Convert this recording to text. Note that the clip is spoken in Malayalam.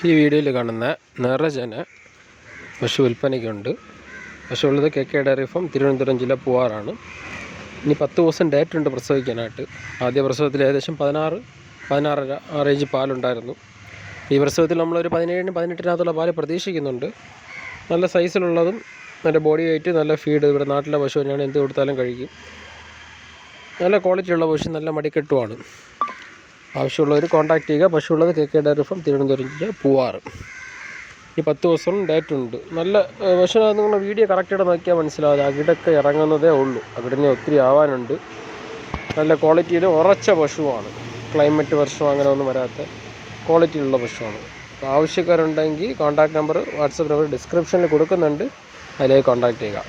ഈ വീഡിയോയിൽ കാണുന്ന നിറജന പശു വിൽപ്പനയ്ക്കുണ്ട്. പശു ഉള്ളത് KK ഡയറി ഫാം, തിരുവനന്തപുരം ജില്ല, പൂവാറാണ്. ഇനി 10 ദിവസം ഡേറ്റ് ഉണ്ട് പ്രസവിക്കാനായിട്ട്. ആദ്യ പ്രസവത്തിൽ ഏകദേശം 16.5 ആ റേഞ്ച് പാലുണ്ടായിരുന്നു. ഈ പ്രസവത്തിൽ നമ്മളൊരു 17-18 പാല് പ്രതീക്ഷിക്കുന്നുണ്ട്. നല്ല സൈസിലുള്ളതും നല്ല ബോഡി വെയ്റ്റ്, നല്ല ഫീഡ്, ഇവിടെ നാട്ടിലെ പശു തന്നെയാണ്, എന്ത് കൊടുത്താലും കഴിക്കും. നല്ല ക്വാളിറ്റിയുള്ള പശു, നല്ല മടിക്കെട്ടുമാണ്. ആവശ്യമുള്ളവർ കോൺടാക്ട് ചെയ്യുക. പശു ഉള്ളത് KK ഡയറി ഫാം, തിരുവനന്തപുരം ജില്ല, പൂവാറ്. ഈ 10 ദിവസം ഡേറ്റ് ഉണ്ട്. നല്ല പശു, നിങ്ങൾ വീഡിയോ കറക്റ്റായിട്ട് നോക്കിയാൽ മനസ്സിലാവും. അകിടൊക്കെ ഇറങ്ങുന്നതേ ഉള്ളൂ, അകിടിനെ ഒത്തിരി ആവാനുണ്ട്. നല്ല ക്വാളിറ്റിയിൽ ഉറച്ച പശുവാണ്. ക്ലൈമറ്റ് വർഷം അങ്ങനെ ഒന്നും വരാത്ത ക്വാളിറ്റിയുള്ള പശുവാണ്. അപ്പോൾ ആവശ്യക്കാരുണ്ടെങ്കിൽ കോൺടാക്ട് നമ്പർ, വാട്സപ്പ് നമ്പർ ഡിസ്ക്രിപ്ഷനിൽ കൊടുക്കുന്നുണ്ട്, അതിലേക്ക് കോൺടാക്ട് ചെയ്യുക.